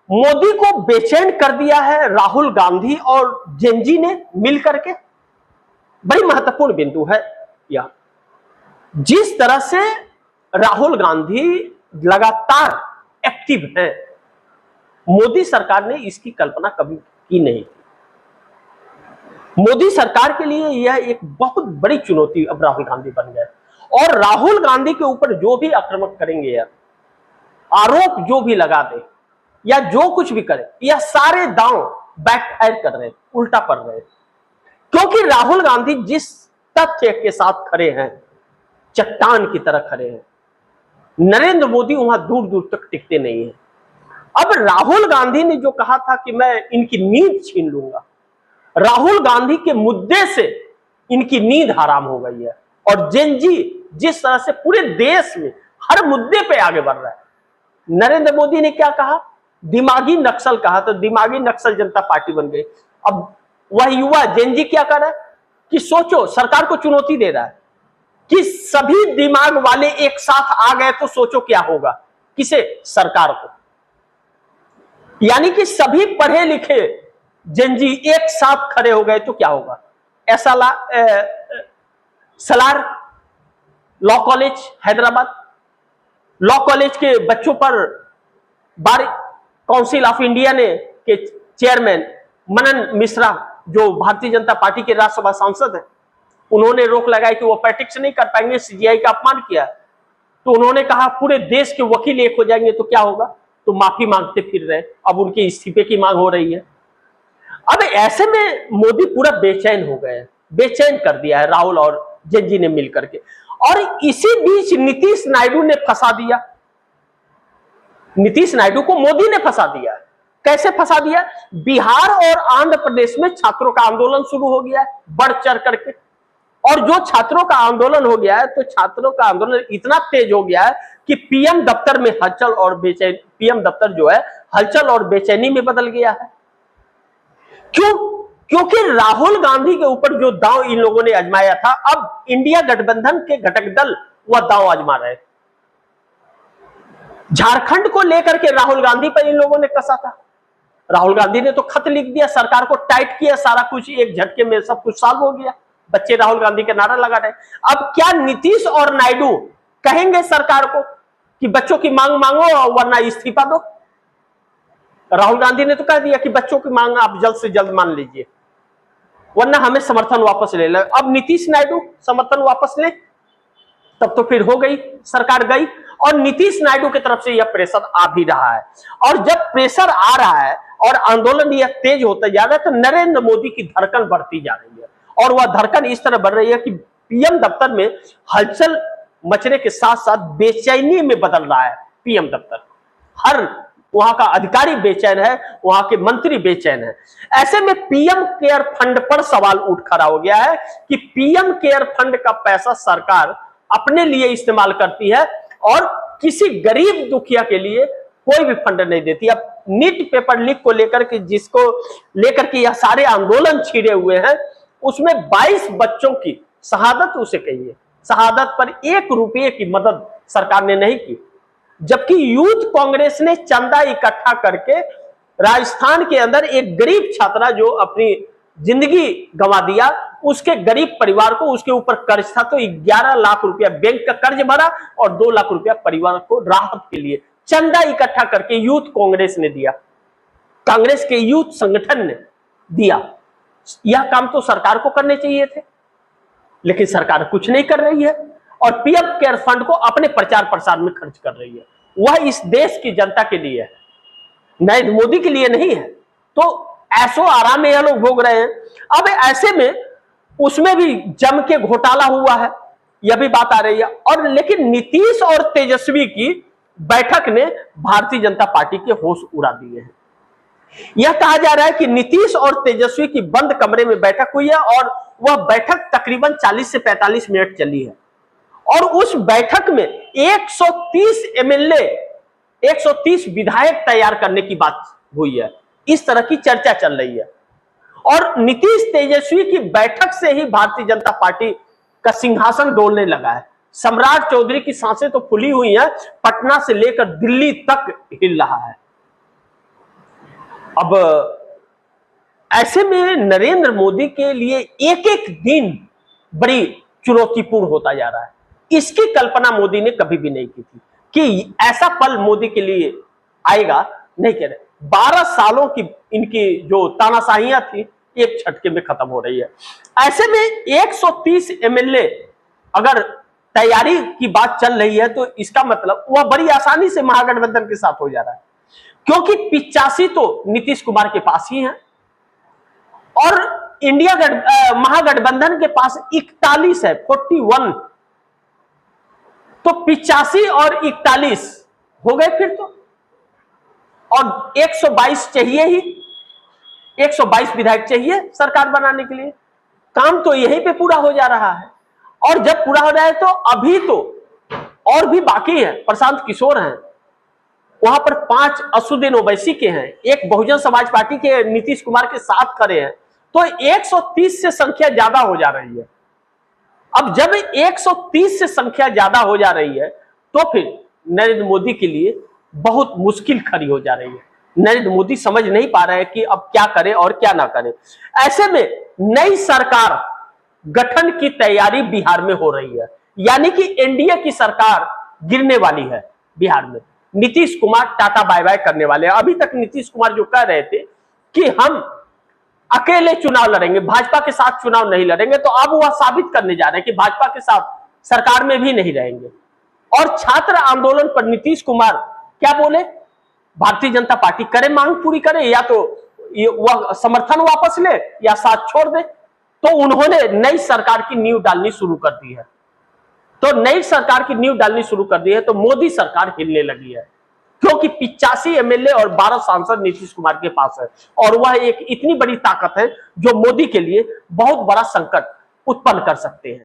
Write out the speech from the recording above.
मोदी को बेचैन कर दिया है राहुल गांधी और जेनजी ने मिलकर के। बड़ी महत्वपूर्ण बिंदु है यह। जिस तरह से राहुल गांधी लगातार एक्टिव है, मोदी सरकार ने इसकी कल्पना कभी की नहीं। मोदी सरकार के लिए यह एक बहुत बड़ी चुनौती अब राहुल गांधी बन गए। और राहुल गांधी के ऊपर जो भी आक्रमण करेंगे यार, आरोप जो भी लगा दे या जो कुछ भी करे, यह सारे दांव बैकफायर कर रहे हैं, उल्टा पड़ रहे हैं। क्योंकि राहुल गांधी जिस तथ्य के साथ खड़े हैं, चट्टान की तरह खड़े हैं, नरेंद्र मोदी वहां दूर दूर तक टिकते नहीं है। अब राहुल गांधी ने जो कहा था कि मैं इनकी नींद छीन लूंगा, राहुल गांधी के मुद्दे से इनकी नींद हराम हो गई है। और जेनजी जिस तरह से पूरे देश में हर मुद्दे पे आगे बढ़ रहा है, नरेंद्र मोदी ने क्या कहा, दिमागी नक्सल कहा, तो दिमागी नक्सल जनता पार्टी बन गई। अब वह युवा जेनजी क्या कर रहा है कि सोचो, सरकार को चुनौती दे रहा है कि सभी दिमाग वाले एक साथ आ गए तो सोचो क्या होगा। किसे? सरकार को। यानी कि सभी पढ़े लिखे जेनजी एक साथ खड़े हो गए तो क्या होगा। ऐसा Salaar law college Hyderabad, law college के बच्चों पर बार काउंसिल ऑफ इंडिया ने के चेयरमैन मनन मिश्रा, जो भारतीय जनता पार्टी के राज्यसभा सांसद हैं, उन्होंने रोक लगाई कि वो प्रैक्टिस नहीं कर पाएंगे, सीजीआई का अपमान किया। तो उन्होंने कहा पूरे देश के वकील एक हो जाएंगे तो क्या होगा, तो माफी मांगते फिर रहे। अब उनके इस्तीफे की मांग हो रही है। अब ऐसे में मोदी पूरा बेचैन हो गए, बेचैन कर दिया है राहुल और जेनजी ने मिलकर के। और इसी बीच नीतीश नायडू ने फंसा दिया। नीतीश नायडू को मोदी ने फंसा दिया। कैसे फंसा दिया? बिहार और आंध्र प्रदेश में छात्रों का आंदोलन शुरू हो गया है बढ़ चढ़ करके। और जो छात्रों का आंदोलन हो गया है, तो छात्रों का आंदोलन इतना तेज हो गया है कि पीएम दफ्तर में हलचल और बेचैनी, पीएम दफ्तर जो है हलचल और बेचैनी में बदल गया है। क्यों? क्योंकि राहुल गांधी के ऊपर जो दांव इन लोगों ने आजमाया था, अब इंडिया गठबंधन के घटक दल वह दांव आजमा रहे। झारखंड को लेकर के राहुल गांधी पर इन लोगों ने कसा था। राहुल गांधी ने तो खत लिख दिया, सरकार को टाइट किया, सारा कुछ एक झटके में सब कुछ सॉल्व हो गया। बच्चे राहुल गांधी के नारा लगा रहे। अब क्या नीतीश और नायडू कहेंगे सरकार को कि बच्चों की मांग मांगो वरना इस्तीफा दो? राहुल गांधी ने तो कह दिया कि बच्चों की मांग आप जल्द से जल्द मान लीजिए, वरना हमें समर्थन वापस ले ले। अब नीतीश नायडू समर्थन वापस ले, तब तो फिर हो गई, सरकार गई। और नीतीश नायडू की तरफ से यह प्रेशर आ भी रहा है। और जब प्रेशर आ रहा है और आंदोलन यह तेज होता जा रहा है, तो नरेंद्र मोदी की धड़कन बढ़ती जा रही है। और वह धड़कन इस तरह बढ़ रही है कि पीएम दफ्तर में हलचल मचने के साथ साथ बेचैनी में बदल रहा है पीएम दफ्तर। हर वहां का अधिकारी बेचैन है, वहां के मंत्री बेचैन है। ऐसे में पीएम केयर फंड पर सवाल उठ खड़ा हो गया है कि पीएम केयर फंड का पैसा सरकार अपने लिए इस्तेमाल करती है और किसी गरीब दुखिया के लिए कोई भी फंड नहीं देती। अब नीट पेपर लीक को लेकर के, जिसको लेकर के यह सारे आंदोलन छिड़े हुए हैं, उसमें 22 बच्चों की शहादत उसे कहिए, शहादत पर 1 रुपये की मदद सरकार ने नहीं की। जबकि यूथ कांग्रेस ने चंदा इकट्ठा करके राजस्थान के अंदर एक गरीब छात्रा जो अपनी जिंदगी गंवा दिया, उसके गरीब परिवार को, उसके ऊपर कर्ज था, तो 11 लाख रुपया बैंक का कर्ज भरा और 2 लाख रुपया परिवार को राहत के लिए चंदा इकट्ठा करके यूथ कांग्रेस ने दिया, कांग्रेस के यूथ संगठन ने दिया। यह काम तो सरकार को करने चाहिए थे, लेकिन सरकार कुछ नहीं कर रही है और पीएम केयर फंड को अपने प्रचार प्रसार में खर्च कर रही है। वह इस देश की जनता के लिए है, नरेंद्र मोदी के लिए नहीं है। तो ऐसो आराम में यह लोग भोग रहे हैं। अब ऐसे में उसमें भी जम के घोटाला हुआ है, यह भी बात आ रही है। और लेकिन नीतीश और तेजस्वी की बैठक ने भारतीय जनता पार्टी के होश उड़ा दिए हैं। यह कहा जा रहा है कि नीतीश और तेजस्वी की बंद कमरे में बैठक हुई है और वह बैठक तकरीबन 40 से 45 मिनट चली है। और उस बैठक में 130 एमएलए, 130 विधायक तैयार करने की बात हुई है। इस तरह की चर्चा चल रही है। और नीतीश तेजस्वी की बैठक से ही भारतीय जनता पार्टी का सिंहासन डोलने लगा है। सम्राट चौधरी की सांसें तो फूली हुई हैं, पटना से लेकर दिल्ली तक हिल रहा है। अब ऐसे में नरेंद्र मोदी के लिए एक एक दिन बड़ी चुनौतीपूर्ण होता जा रहा है। इसकी कल्पना मोदी ने कभी भी नहीं की थी कि ऐसा पल मोदी के लिए आएगा, नहीं कह रहे। 12 सालों की इनकी जो तानाशाहियां थी एक झटके में खत्म हो रही है। ऐसे में 130 एमएलए अगर तैयारी की बात चल रही है तो इसका मतलब वह बड़ी आसानी से महागठबंधन के साथ हो जा रहा है, क्योंकि 85 तो नीतीश कुमार के पास ही है और महागठबंधन के पास 41 है, 41। तो 85 और 41 हो गए फिर तो, और 122 चाहिए ही, 122 विधायक चाहिए सरकार बनाने के लिए। काम तो यहीं पे पूरा हो जा रहा है, और जब पूरा हो रहा है तो अभी तो और भी बाकी है। प्रशांत किशोर हैं, वहां पर 5 असुद्दीन ओवैसी के हैं, एक बहुजन समाज पार्टी के नीतीश कुमार के साथ खड़े हैं, तो 130 से संख्या ज्यादा हो जा रही है। अब जब 130 से संख्या ज्यादा हो जा रही है तो फिर नरेंद्र मोदी के लिए बहुत मुश्किल खड़ी हो जा रही है। नरेंद्र मोदी समझ नहीं पा रहे हैं कि अब क्या करें और क्या ना करें। ऐसे में नई सरकार गठन की तैयारी बिहार में हो रही है, यानी कि एनडीए की सरकार गिरने वाली है बिहार में। Nitish Kumar tata bye bye करने वाले हैं। अभी तक नीतीश कुमार जो कह रहे थे कि हम अकेले चुनाव लड़ेंगे, भाजपा के साथ चुनाव नहीं लड़ेंगे, तो अब वह साबित करने जा रहे हैं कि भाजपा के साथ सरकार में भी नहीं रहेंगे। और छात्र आंदोलन पर नीतीश कुमार क्या बोले, भारतीय जनता पार्टी करे मांग पूरी करे, या तो वह समर्थन वापस ले या साथ छोड़ दे। तो उन्होंने नई सरकार की नींव डालनी शुरू कर दी है। तो नई सरकार की नींव डालनी शुरू कर दी है तो मोदी सरकार हिलने लगी है, क्योंकि 85 एमएलए और 12 सांसद नीतीश कुमार के पास है, और वह एक इतनी बड़ी ताकत है जो मोदी के लिए बहुत बड़ा संकट उत्पन्न कर सकते हैं।